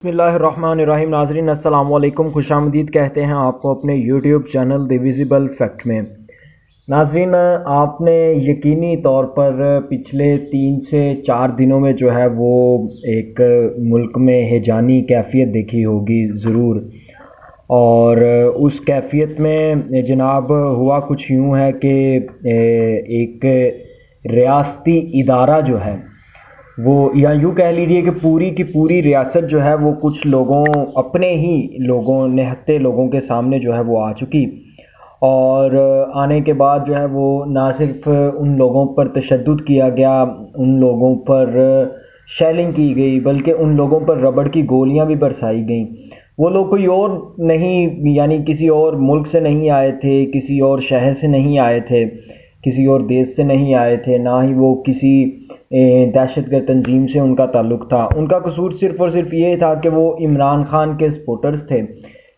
بسم اللہ الرحمن الرحیم۔ ناظرین السلام علیکم، خوش آمدید کہتے ہیں آپ کو اپنے یوٹیوب چینل دی ویزیبل فیکٹ میں۔ ناظرین، آپ نے یقینی طور پر پچھلے 3 سے 4 دنوں میں جو ہے وہ ایک ملک میں ہیجانی کیفیت دیکھی ہوگی ضرور، اور اس کیفیت میں جناب ہوا کچھ یوں ہے کہ ایک ریاستی ادارہ جو ہے وہ، یا یوں کہہ لیجیے کہ پوری کی پوری ریاست جو ہے وہ کچھ لوگوں، اپنے ہی لوگوں، نہتے لوگوں کے سامنے جو ہے وہ آ چکی، اور آنے کے بعد جو ہے وہ نہ صرف ان لوگوں پر تشدد کیا گیا، ان لوگوں پر شیلنگ کی گئی، بلکہ ان لوگوں پر ربڑ کی گولیاں بھی برسائی گئیں۔ وہ لوگ کوئی اور نہیں، یعنی کسی اور ملک سے نہیں آئے تھے، کسی اور شہر سے نہیں آئے تھے، کسی اور دیش سے نہیں آئے تھے، نہ ہی وہ کسی دہشت گرد تنظیم سے ان کا تعلق تھا۔ ان کا قصور صرف اور صرف یہ تھا کہ وہ عمران خان کے سپورٹرز تھے،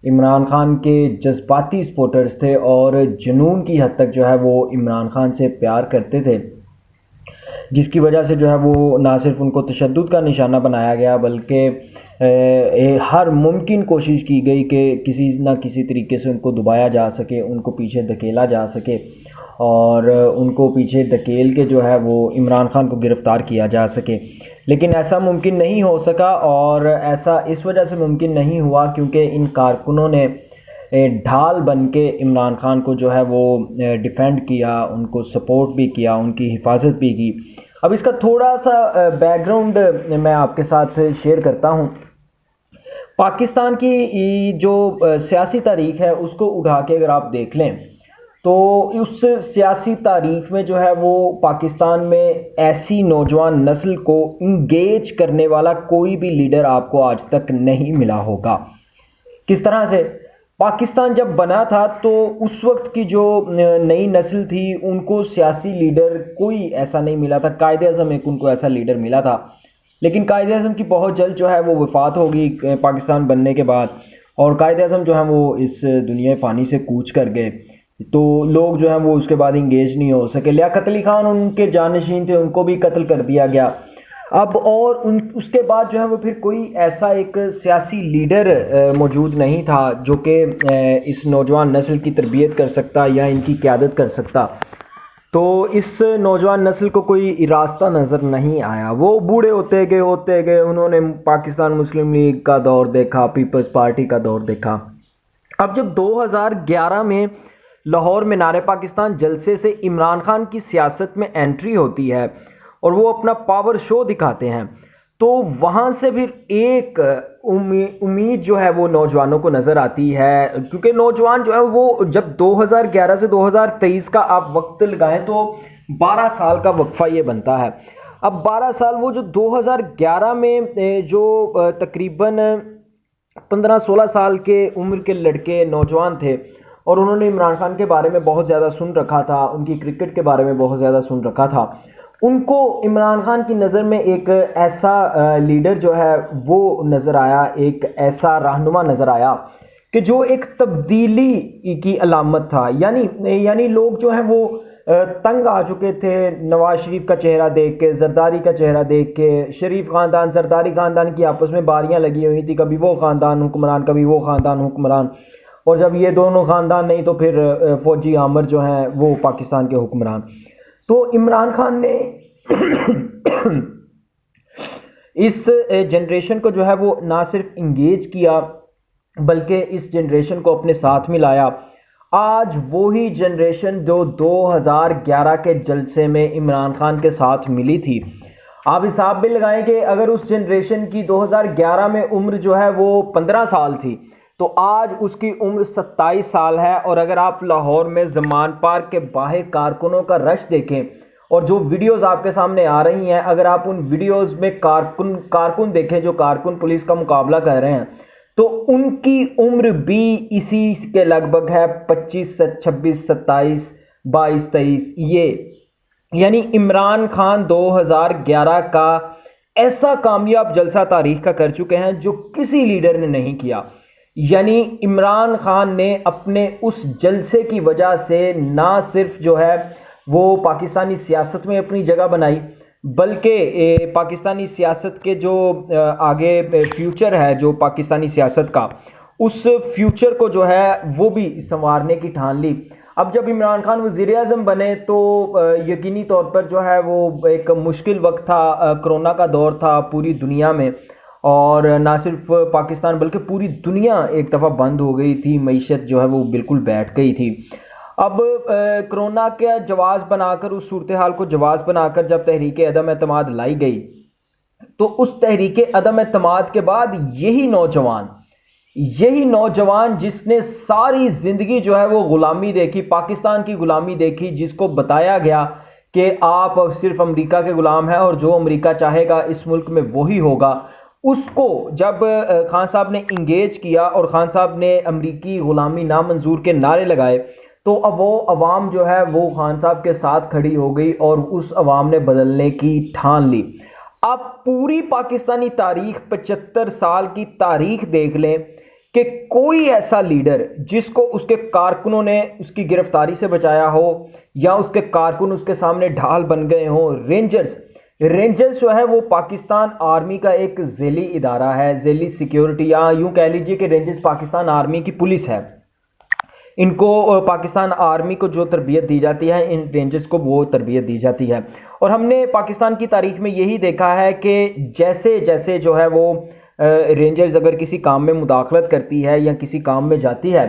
عمران خان کے جذباتی سپورٹرز تھے، اور جنون کی حد تک جو ہے وہ عمران خان سے پیار کرتے تھے، جس کی وجہ سے جو ہے وہ نہ صرف ان کو تشدد کا نشانہ بنایا گیا، بلکہ ہر ممکن کوشش کی گئی کہ کسی نہ کسی طریقے سے ان کو دبایا جا سکے، ان کو پیچھے دھکیلا جا سکے، اور ان کو پیچھے دھکیل کے جو ہے وہ عمران خان کو گرفتار کیا جا سکے۔ لیکن ایسا ممکن نہیں ہو سکا، اور ایسا اس وجہ سے ممکن نہیں ہوا کیونکہ ان کارکنوں نے ڈھال بن کے عمران خان کو جو ہے وہ ڈیفینڈ کیا، ان کو سپورٹ بھی کیا، ان کی حفاظت بھی کی۔ اب اس کا تھوڑا سا بیک گراؤنڈ میں آپ کے ساتھ شیئر کرتا ہوں۔ پاکستان کی جو سیاسی تاریخ ہے اس کو اٹھا کے اگر آپ دیکھ لیں تو اس سیاسی تاریخ میں جو ہے وہ پاکستان میں ایسی نوجوان نسل کو انگیج کرنے والا کوئی بھی لیڈر آپ کو آج تک نہیں ملا ہوگا۔ کس طرح سے؟ پاکستان جب بنا تھا تو اس وقت کی جو نئی نسل تھی ان کو سیاسی لیڈر کوئی ایسا نہیں ملا تھا۔ قائد اعظم ایک ان کو ایسا لیڈر ملا تھا، لیکن قائد اعظم کی بہت جلد جو ہے وہ وفات ہوگی پاکستان بننے کے بعد، اور قائد اعظم جو ہے وہ اس دنیا فانی سے کوچ کر گئے، تو لوگ جو ہیں وہ اس کے بعد انگیج نہیں ہو سکے۔ لیاقت علی خان ان کے جانشین تھے، ان کو بھی قتل کر دیا گیا۔ اب اور اس کے بعد جو ہے وہ پھر کوئی ایسا ایک سیاسی لیڈر موجود نہیں تھا جو کہ اس نوجوان نسل کی تربیت کر سکتا یا ان کی قیادت کر سکتا۔ تو اس نوجوان نسل کو کوئی راستہ نظر نہیں آیا، وہ بوڑھے ہوتے گئے، انہوں نے پاکستان مسلم لیگ کا دور دیکھا، پیپلز پارٹی کا دور دیکھا۔ اب جب 2011 میں لاہور مینار پاکستان جلسے سے عمران خان کی سیاست میں انٹری ہوتی ہے اور وہ اپنا پاور شو دکھاتے ہیں، تو وہاں سے پھر ایک امید جو ہے وہ نوجوانوں کو نظر آتی ہے، کیونکہ نوجوان جو ہے وہ جب 2011 سے 2023 کا آپ وقت لگائیں تو 12 سال کا وقفہ یہ بنتا ہے۔ اب 12 سال، وہ جو 2011 میں جو تقریباً 15-16 سال کے عمر کے لڑکے نوجوان تھے، اور انہوں نے عمران خان کے بارے میں بہت زیادہ سن رکھا تھا، ان کی کرکٹ کے بارے میں بہت زیادہ سن رکھا تھا، ان کو عمران خان کی نظر میں ایک ایسا لیڈر جو ہے وہ نظر آیا، ایک ایسا رہنما نظر آیا کہ جو ایک تبدیلی کی علامت تھا۔ یعنی لوگ جو ہیں وہ تنگ آ چکے تھے نواز شریف کا چہرہ دیکھ کے، زرداری کا چہرہ دیکھ کے، شریف خاندان زرداری خاندان کی آپس میں باریاں لگی ہوئی تھی، کبھی وہ خاندان حکمران، کبھی وہ خاندان حکمران، اور جب یہ دونوں خاندان نہیں تو پھر فوجی عامر جو ہیں وہ پاکستان کے حکمران۔ تو عمران خان نے اس جنریشن کو جو ہے وہ نہ صرف انگیج کیا بلکہ اس جنریشن کو اپنے ساتھ ملایا۔ آج وہی جنریشن جو 2011 کے جلسے میں عمران خان کے ساتھ ملی تھی، آپ حساب بھی لگائیں کہ اگر اس جنریشن کی 2011 میں عمر جو ہے وہ 15 سال تھی تو آج اس کی عمر 27 سال ہے۔ اور اگر آپ لاہور میں زمان پارک کے باہر کارکنوں کا رش دیکھیں، اور جو ویڈیوز آپ کے سامنے آ رہی ہیں، اگر آپ ان ویڈیوز میں کارکن دیکھیں جو کارکن پولیس کا مقابلہ کر رہے ہیں، تو ان کی عمر بھی اسی کے لگ بھگ ہے، 25 26 27 22 23۔ یعنی عمران خان 2011 کا ایسا کامیاب جلسہ تاریخ کا کر چکے ہیں جو کسی لیڈر نے نہیں کیا۔ یعنی عمران خان نے اپنے اس جلسے کی وجہ سے نہ صرف جو ہے وہ پاکستانی سیاست میں اپنی جگہ بنائی، بلکہ پاکستانی سیاست کے جو آگے فیوچر ہے جو پاکستانی سیاست کا، اس فیوچر کو جو ہے وہ بھی سنوارنے کی ٹھان لی۔ اب جب عمران خان وزیر اعظم بنے تو یقینی طور پر جو ہے وہ ایک مشکل وقت تھا، کرونا کا دور تھا پوری دنیا میں، اور نہ صرف پاکستان بلکہ پوری دنیا ایک دفعہ بند ہو گئی تھی، معیشت جو ہے وہ بالکل بیٹھ گئی تھی۔ اب کرونا کا جواز بنا کر، اس صورتحال کو جواز بنا کر جب تحریک عدم اعتماد لائی گئی، تو اس تحریک عدم اعتماد کے بعد یہی نوجوان جس نے ساری زندگی جو ہے وہ غلامی دیکھی، پاکستان کی غلامی دیکھی، جس کو بتایا گیا کہ آپ صرف امریکہ کے غلام ہیں اور جو امریکہ چاہے گا اس ملک میں وہی ہوگا، اس کو جب خان صاحب نے انگیج کیا اور خان صاحب نے امریکی غلامی نامنظور کے نعرے لگائے، تو اب وہ عوام جو ہے وہ خان صاحب کے ساتھ کھڑی ہو گئی اور اس عوام نے بدلنے کی ٹھان لی۔ آپ پوری پاکستانی تاریخ، 75 سال کی تاریخ دیکھ لیں کہ کوئی ایسا لیڈر جس کو اس کے کارکنوں نے اس کی گرفتاری سے بچایا ہو، یا اس کے کارکن اس کے سامنے ڈھال بن گئے ہوں۔ رینجرز جو ہے وہ پاکستان آرمی کا ایک ذیلی ادارہ ہے، ذیلی سیکیورٹی، یا یوں کہہ لیجئے کہ رینجرز پاکستان آرمی کی پولیس ہے۔ ان کو پاکستان آرمی کو جو تربیت دی جاتی ہے، ان رینجرز کو وہ تربیت دی جاتی ہے۔ اور ہم نے پاکستان کی تاریخ میں یہی دیکھا ہے کہ جیسے جیسے جو ہے وہ رینجرز اگر کسی کام میں مداخلت کرتی ہے یا کسی کام میں جاتی ہے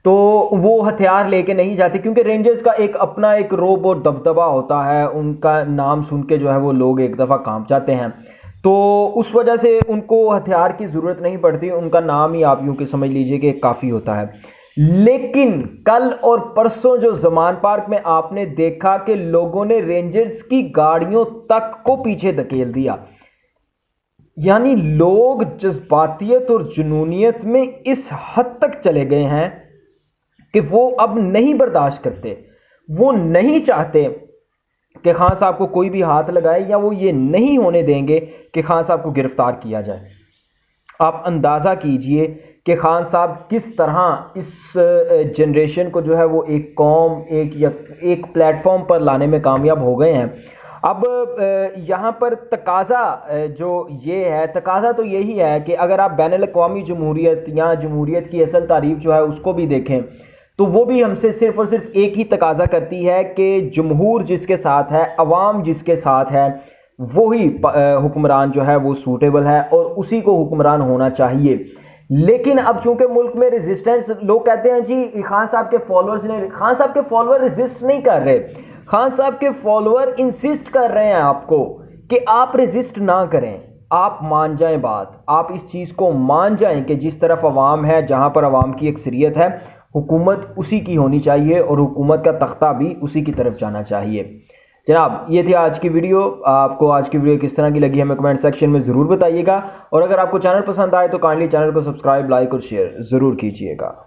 تو وہ ہتھیار لے کے نہیں جاتی، کیونکہ رینجرز کا ایک اپنا ایک روب اور دبدبہ ہوتا ہے، ان کا نام سن کے جو ہے وہ لوگ ایک دفعہ کانپ جاتے ہیں، تو اس وجہ سے ان کو ہتھیار کی ضرورت نہیں پڑتی، ان کا نام ہی آپ یوں کہ سمجھ لیجئے کہ کافی ہوتا ہے۔ لیکن کل اور پرسوں جو زمان پارک میں آپ نے دیکھا کہ لوگوں نے رینجرز کی گاڑیوں تک کو پیچھے دھکیل دیا، یعنی لوگ جذباتیت اور جنونیت میں اس حد تک چلے گئے ہیں کہ وہ اب نہیں برداشت کرتے، وہ نہیں چاہتے کہ خان صاحب کو کوئی بھی ہاتھ لگائے، یا وہ یہ نہیں ہونے دیں گے کہ خان صاحب کو گرفتار کیا جائے۔ آپ اندازہ کیجئے کہ خان صاحب کس طرح اس جنریشن کو جو ہے وہ ایک قوم، ایک پلیٹ فارم پر لانے میں کامیاب ہو گئے ہیں۔ اب یہاں پر تقاضا جو یہ ہے، تقاضا تو یہی ہے کہ اگر آپ بین الاقوامی جمہوریت یا جمہوریت کی اصل تعریف جو ہے اس کو بھی دیکھیں تو وہ بھی ہم سے صرف اور صرف ایک ہی تقاضا کرتی ہے کہ جمہور جس کے ساتھ ہے، عوام جس کے ساتھ ہے، وہی حکمران جو ہے وہ سوٹیبل ہے اور اسی کو حکمران ہونا چاہیے۔ لیکن اب چونکہ ملک میں ریزسٹنس، لوگ کہتے ہیں جی خان صاحب کے فالوورز نے، خان صاحب کے فالوور ریزسٹ نہیں کر رہے، خان صاحب کے فالوور انسسٹ کر رہے ہیں آپ کو کہ آپ ریزسٹ نہ کریں، آپ مان جائیں بات، آپ اس چیز کو مان جائیں کہ جس طرف عوام ہے، جہاں پر عوام کی اکثریت ہے، حکومت اسی کی ہونی چاہیے اور حکومت کا تختہ بھی اسی کی طرف جانا چاہیے۔ جناب یہ تھی آج کی ویڈیو، آپ کو آج کی ویڈیو کس طرح کی لگی ہمیں کمنٹ سیکشن میں ضرور بتائیے گا، اور اگر آپ کو چینل پسند آئے تو کائنڈلی چینل کو سبسکرائب، لائک اور شیئر ضرور کیجیے گا۔